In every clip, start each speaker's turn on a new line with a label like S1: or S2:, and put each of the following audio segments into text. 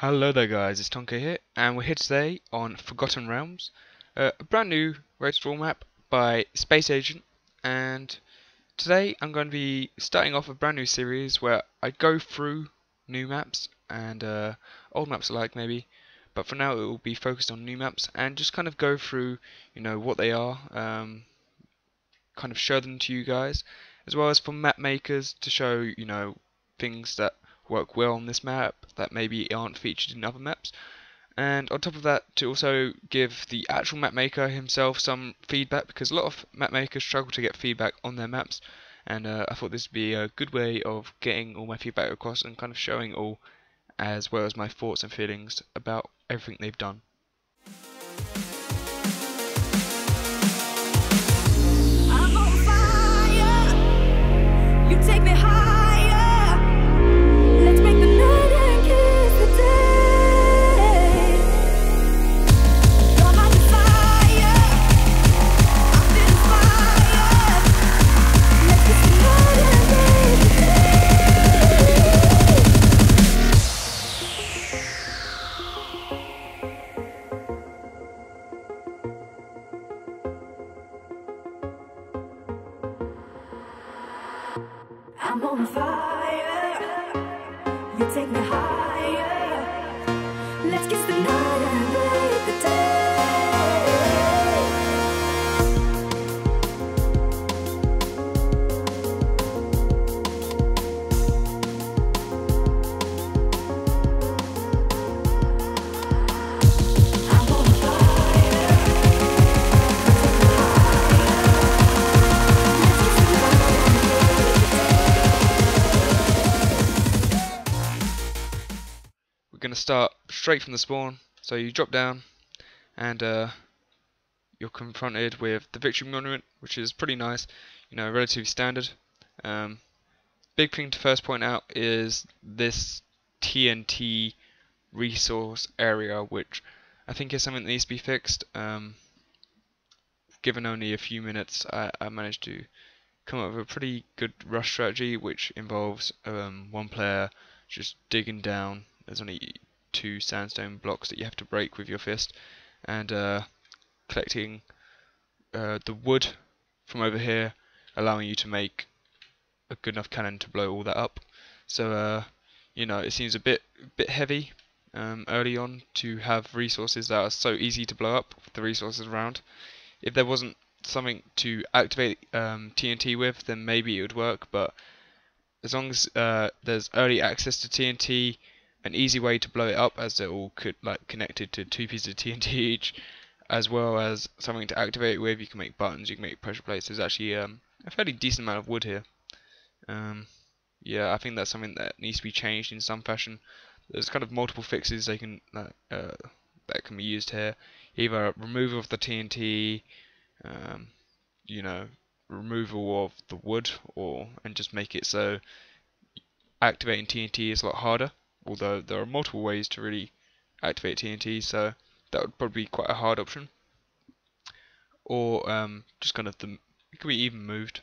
S1: Hello there guys, it's Tonka here, and we're here today on Forgotten Realms, a brand new rated role map by Space Agent, and today I'm going to be starting off a brand new series where I go through new maps and old maps alike maybe, but for now it will be focused on new maps and just kind of go through, what they are, kind of show them to you guys, as well as for map makers to show, things that work well on this map that maybe aren't featured in other maps, and on top of that to also give the actual map maker himself some feedback, because a lot of map makers struggle to get feedback on their maps, and I thought this would be a good way of getting all my feedback across and kind of showing all, as well as my thoughts and feelings about everything they've done.
S2: I'm on fire. You take me higher. Let's make the night and kiss the day. You're my desire. I feel fire. Let's kiss the night and kiss the I'm on fire. You take me higher. Let's kiss the night and break the day. I'm on fire. You take me
S1: We're going to start straight from the spawn, so you drop down and you're confronted with the Victory Monument, which is pretty nice, relatively standard. Big thing to first point out is this TNT resource area, which I think is something that needs to be fixed. Given only a few minutes, I managed to come up with a pretty good rush strategy, which involves one player just digging down. There's only 2 sandstone blocks that you have to break with your fist, and collecting the wood from over here, allowing you to make a good enough cannon to blow all that up. So it seems a bit heavy early on to have resources that are so easy to blow up with the resources around. If there wasn't something to activate TNT with, then maybe it would work, but as long as there's early access to TNT, an easy way to blow it up, as they're all connected to 2 pieces of TNT each, as well as something to activate it with. You can make buttons, you can make pressure plates. There's actually a fairly decent amount of wood here. Yeah, I think that's something that needs to be changed in some fashion. There's kind of multiple fixes that can be used here. Either removal of the TNT, removal of the wood, and just make it so activating TNT is a lot harder. Although there are multiple ways to really activate TNT, so that would probably be quite a hard option. Or just kind of it could be even moved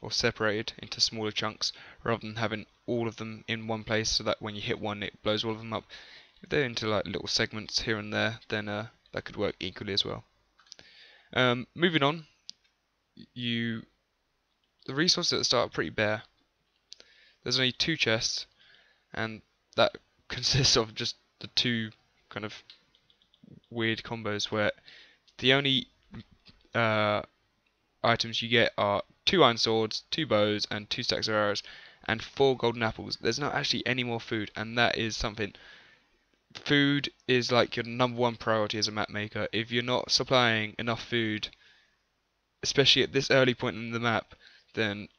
S1: or separated into smaller chunks, rather than having all of them in one place, so that when you hit one it blows all of them up. If they're into like little segments here and there, then that could work equally as well. Moving on, the resources at the start are pretty bare. There's only 2 chests, and that consists of just the 2 kind of weird combos where the only items you get are 2 iron swords, 2 bows, and 2 stacks of arrows, and 4 golden apples. There's not actually any more food, and that is something. Food is like your #1 priority as a map maker. If you're not supplying enough food, especially at this early point in the map, then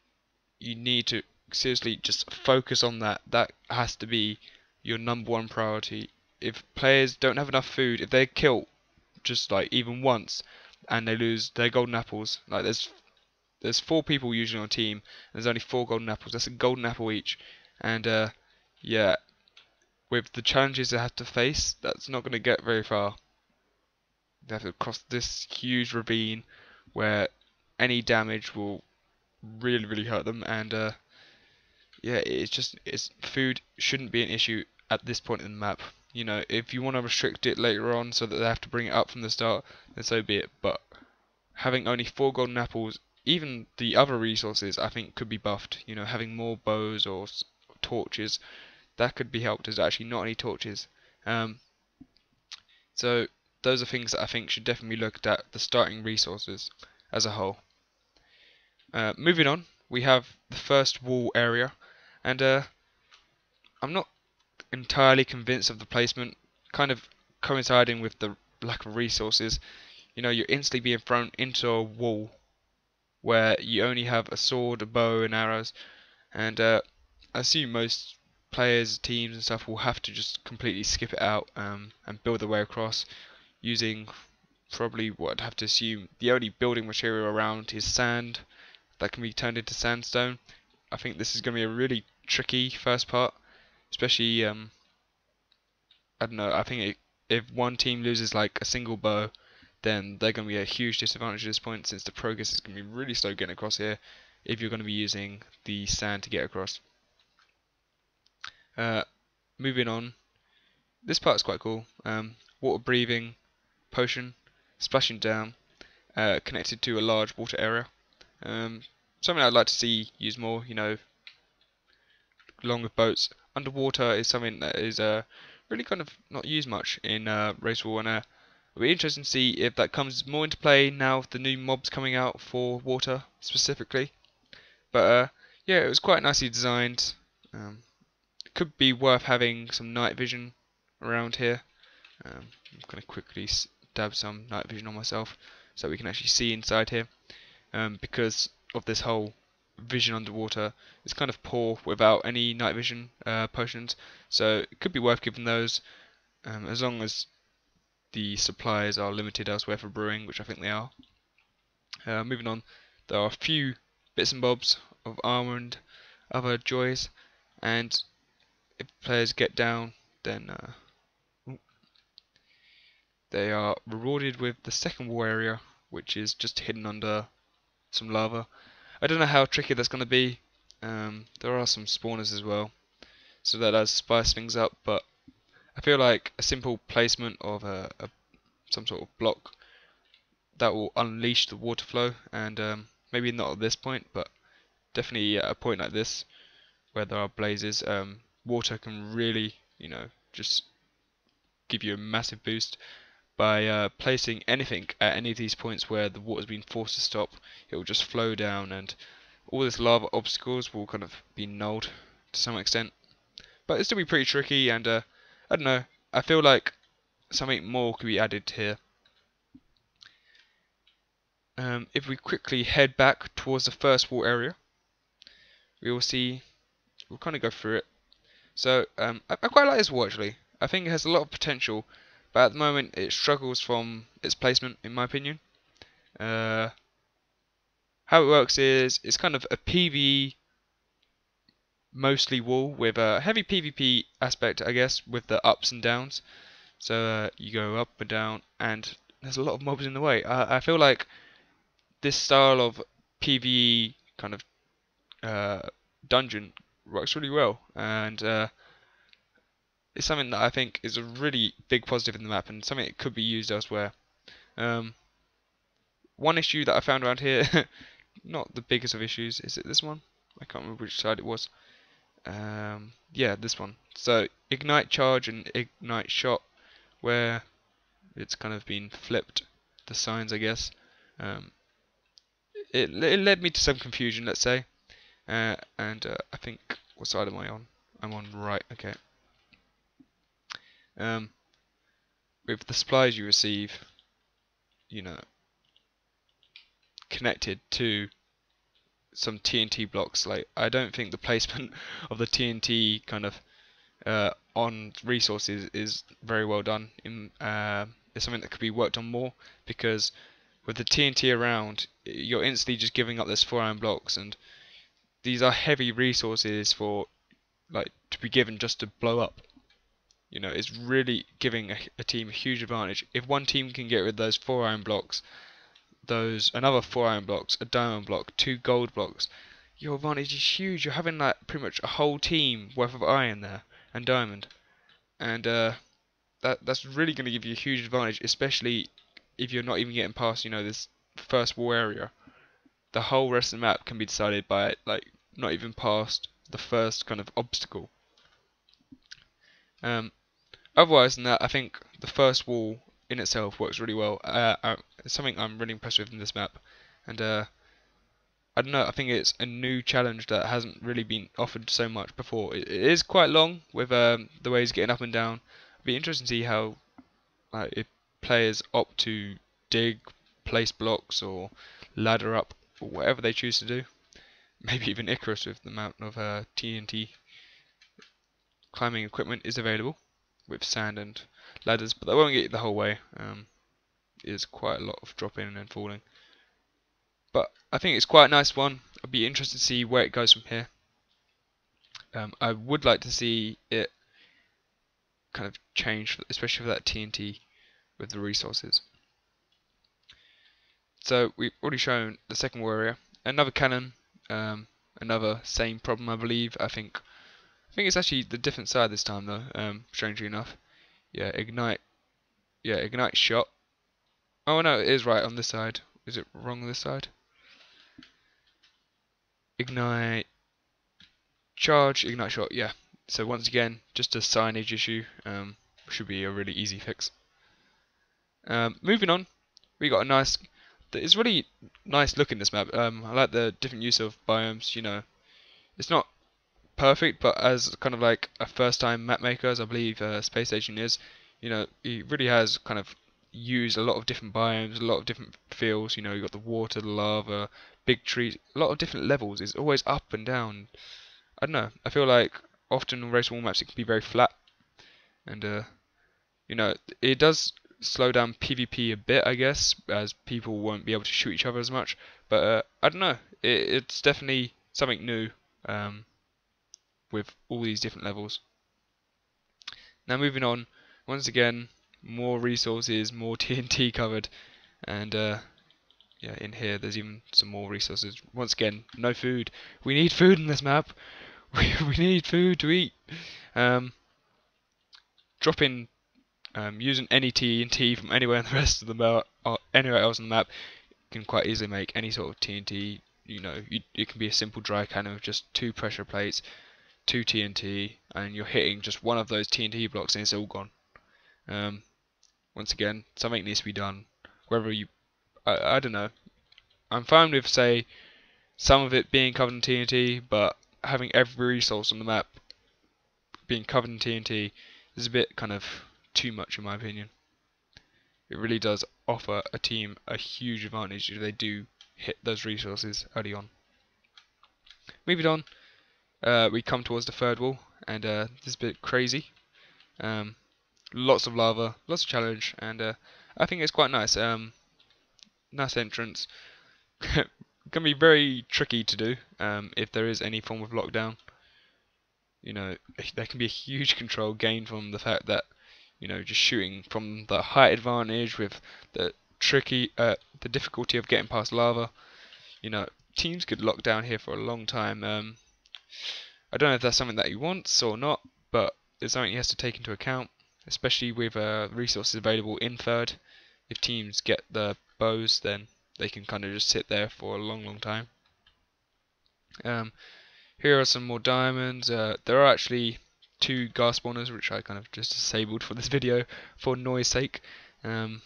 S1: you need to seriously just focus on that. That has to be your #1 priority. If players don't have enough food, if they're killed just like even once and they lose their golden apples, like there's 4 people usually on a team, and there's only 4 golden apples. That's a golden apple each, and yeah, with the challenges they have to face, that's not going to get very far. They have to cross this huge ravine where any damage will really hurt them, and yeah, it's food shouldn't be an issue at this point in the map. You know, if you want to restrict it later on so that they have to bring it up from the start, then so be it. But having only 4 golden apples, even the other resources, I think could be buffed. You know, having more bows or torches, that could be helped. There's actually not any torches. Um, so those are things that I think should definitely be looked at, the starting resources as a whole. Moving on, we have the first wall area, and I'm not entirely convinced of the placement, kind of coinciding with the lack of resources. You know, you're instantly being thrown into a wall where you only have a sword, a bow, and arrows, and I assume most players, teams, and stuff will have to just completely skip it out and build their way across using probably what I'd have to assume the only building material around is sand that can be turned into sandstone. I think this is going to be a really tricky first part, especially I don't know. I think if one team loses like a single bow, then they're going to be a huge disadvantage at this point, since the progress is going to be really slow getting across here if you're going to be using the sand to get across. Moving on, this part's quite cool. Water breathing potion, splashing down, connected to a large water area. Something I'd like to see used more. You know, along with boats, underwater is something that is really kind of not used much in Race War, and it'll be interesting to see if that comes more into play now with the new mobs coming out for water specifically. But yeah, it was quite nicely designed. It could be worth having some night vision around here. I'm going to quickly dab some night vision on myself so we can actually see inside here, because of this whole vision underwater is kind of poor without any night vision potions, so it could be worth giving those, as long as the supplies are limited elsewhere for brewing, which I think they are. Moving on, there are a few bits and bobs of armor and other joys, and if players get down, then they are rewarded with the second war area, which is just hidden under some lava. I don't know how tricky that's going to be. There are some spawners as well, so that does spice things up, but I feel like a simple placement of some sort of block that will unleash the water flow, and maybe not at this point, but definitely at a point like this where there are blazes, water can really, you know, just give you a massive boost. By placing anything at any of these points where the water's been forced to stop, it will just flow down, and all this lava obstacles will kind of be nulled to some extent. But it'll still be pretty tricky, and I don't know, I feel like something more could be added here. If we quickly head back towards the first wall area, we will see, we'll kind of go through it. So I quite like this wall actually. I think it has a lot of potential, but at the moment it struggles from its placement, in my opinion. How it works is it's kind of a PvE mostly wall with a heavy PvP aspect, I guess, with the ups and downs. So you go up and down, and there's a lot of mobs in the way. I feel like this style of PvE kind of dungeon works really well, and it's something that I think is a really big positive in the map, and something that could be used elsewhere. One issue that I found around here, not the biggest of issues, is it this one? I can't remember which side it was. Yeah, this one. So ignite charge and ignite shot, where it's kind of been flipped, the signs, I guess. It led me to some confusion, let's say. And I think, what side am I on? I'm on right, okay. With the supplies you receive, you know, connected to some TNT blocks, like, I don't think the placement of the TNT kind of on resources is very well done. It's something that could be worked on more, because with the TNT around, you're instantly just giving up those 4 iron blocks, and these are heavy resources for, like, to be given just to blow up. You know, it's really giving a team a huge advantage. If one team can get rid of those 4 iron blocks, another 4 iron blocks, a diamond block, 2 gold blocks, your advantage is huge. You're having like pretty much a whole team worth of iron there and diamond. And that's really going to give you a huge advantage, especially if you're not even getting past, this first wall area. The whole rest of the map can be decided by like not even past the first kind of obstacle. Um, Otherwise than that, I think the first wall in itself works really well. It's something I'm really impressed with in this map, and I don't know. I think it's a new challenge that hasn't really been offered so much before. It is quite long with the ways getting up and down. It'd be interesting to see how if players opt to dig, place blocks, or ladder up, or whatever they choose to do. Maybe even Icarus with the amount of TNT climbing equipment is available with sand and ladders, but they won't get you the whole way. It is quite a lot of dropping and falling. But I think it's quite a nice one. I'd be interested to see where it goes from here. I would like to see it kind of change, especially for that TNT with the resources. So we've already shown the second warrior, another cannon, another same problem I believe. I think it's actually the different side this time though. Strangely enough, yeah, ignite shot. Oh no, it is right on this side. Is it wrong on this side? Ignite charge, ignite shot, yeah. So once again, just a signage issue, should be a really easy fix. Moving on, we got a nice, it's really nice look in this map. I like the different use of biomes, it's not perfect, but as kind of like a first time map maker, as I believe Space Station is, he really has kind of used a lot of different biomes, a lot of different feels, you got the water, the lava, big trees, a lot of different levels. It's always up and down. I don't know. I feel like often on race wall maps it can be very flat, and it does slow down PvP a bit, I guess, as people won't be able to shoot each other as much. But I don't know. It's definitely something new with all these different levels. Now moving on, once again, more resources, more TNT covered, and yeah, in here there's even some more resources. Once again, no food. We need food in this map. We need food to eat. Dropping, using any TNT from anywhere in the rest of the map, or anywhere else on the map, can quite easily make any sort of TNT. It can be a simple dry cannon with just 2 pressure plates, 2 TNT, and you're hitting just one of those TNT blocks and it's all gone. Once again, something needs to be done. Whether I don't know. I'm fine with, say, some of it being covered in TNT, but having every resource on the map being covered in TNT is a bit kind of too much in my opinion. It really does offer a team a huge advantage if they do hit those resources early on. Moving on, we come towards the third wall, and this is a bit crazy. Lots of lava, lots of challenge, and I think it's quite nice. Nice entrance. Can be very tricky to do if there is any form of lockdown. There can be a huge control gained from the fact that just shooting from the height advantage with the the difficulty of getting past lava. Teams could lock down here for a long time. I don't know if that's something that he wants or not, but it's something he has to take into account, especially with resources available in third. If teams get the bows, then they can kind of just sit there for a long time. Here are some more diamonds. There are actually 2 gas spawners, which I kind of just disabled for this video for noise sake and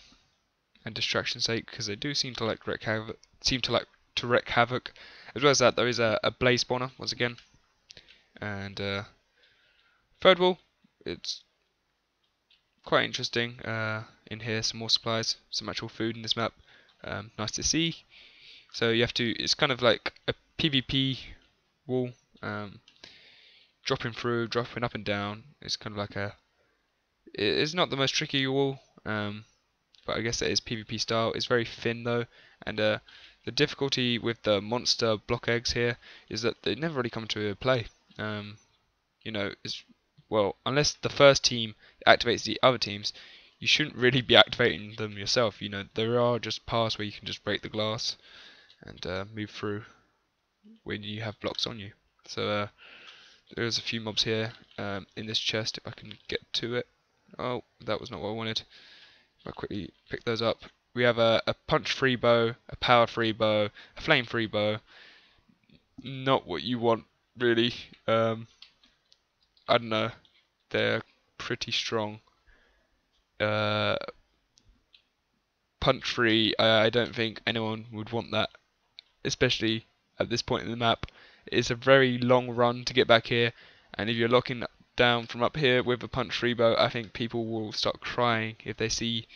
S1: distraction sake, because they do seem to like wreak havoc. As well as that, there is a blaze spawner once again, and third wall. It's quite interesting. In here, some more supplies, some actual food in this map. Nice to see. So you have to. It's kind of like a PvP wall, dropping through, dropping up and down. It's kind of like it's not the most tricky wall, but I guess it is PvP style. It's very thin though, and the difficulty with the monster block eggs here is that they never really come to play. Unless the first team activates the other teams, you shouldn't really be activating them yourself. There are just paths where you can just break the glass and move through when you have blocks on you. So there's a few mobs here in this chest if I can get to it. Oh, that was not what I wanted. If I quickly pick those up. We have a punch free bow, a power free bow, a flame free bow. Not what you want, really. I don't know. They're pretty strong. Uh, punch free, I don't think anyone would want that, especially at this point in the map. It's a very long run to get back here, and if you're locking down from up here with a punch free bow, I think people will start crying if they see,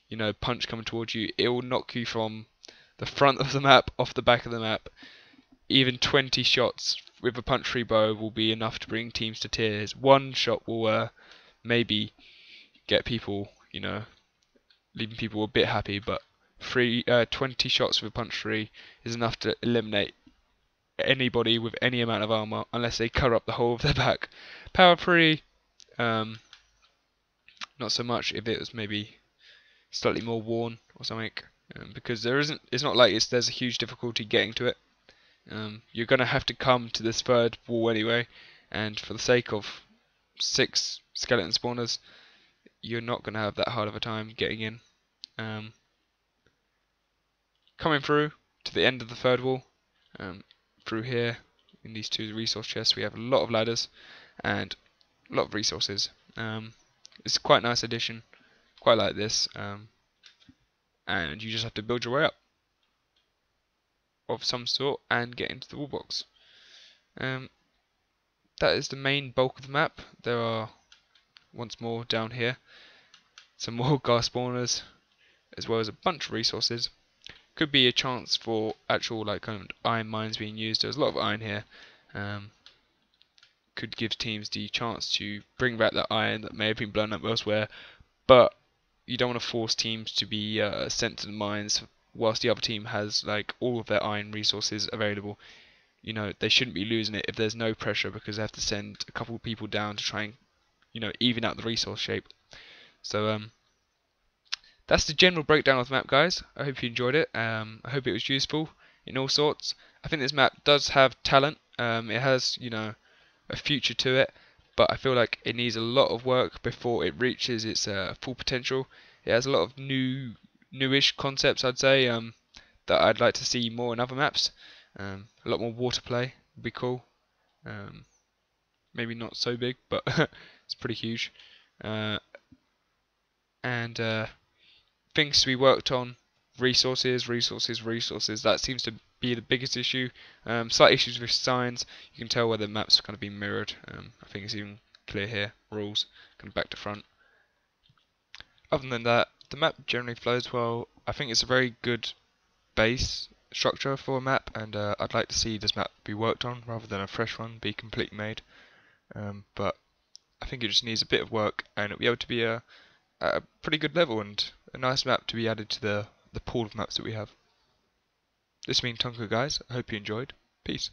S1: you know, punch coming towards you. It will knock you from the front of the map off the back of the map. Even 20 shots with a punch free bow will be enough to bring teams to tears. One shot will maybe get people, you know, leaving people a bit happy, but 20 shots with a punch free is enough to eliminate anybody with any amount of armor, unless they cover up the whole of their back. Power free, not so much if it was maybe slightly more worn or something, because it's not like there's a huge difficulty getting to it. You're gonna have to come to this third wall anyway, and for the sake of 6 skeleton spawners, you're not gonna have that hard of a time getting in. Coming through to the end of the third wall, through here in these 2 resource chests, we have a lot of ladders and a lot of resources. It's quite a nice addition, quite like this, and you just have to build your way up of some sort and get into the wall box. That is the main bulk of the map. There are, once more down here, some more gas spawners, as well as a bunch of resources. Could be a chance for actual like kind of iron mines being used. There's a lot of iron here. Could give teams the chance to bring back that iron that may have been blown up elsewhere, but you don't want to force teams to be sent to the mines whilst the other team has like all of their iron resources available. You know, they shouldn't be losing it if there's no pressure, because they have to send a couple of people down to try and, you know, even out the resource shape. So that's the general breakdown of the map, guys. I hope you enjoyed it. I hope it was useful in all sorts. I think this map does have talent. It has, you know, a future to it, but I feel like it needs a lot of work before it reaches its full potential. It has a lot of newish concepts, I'd say, that I'd like to see more in other maps. A lot more water play would be cool. Maybe not so big, but it's pretty huge. And things to be worked on: resources. That seems to be the biggest issue. Slight issues with signs. You can tell where the map's kind of been mirrored. I think it's even clear here. Rules, kind of back to front. Other than that, the map generally flows well. I think it's a very good base structure for a map, and I'd like to see this map be worked on rather than a fresh one be completely made. But I think it just needs a bit of work, and it'll be able to be a pretty good level and a nice map to be added to the pool of maps that we have. This has been Tonka, guys. I hope you enjoyed. Peace.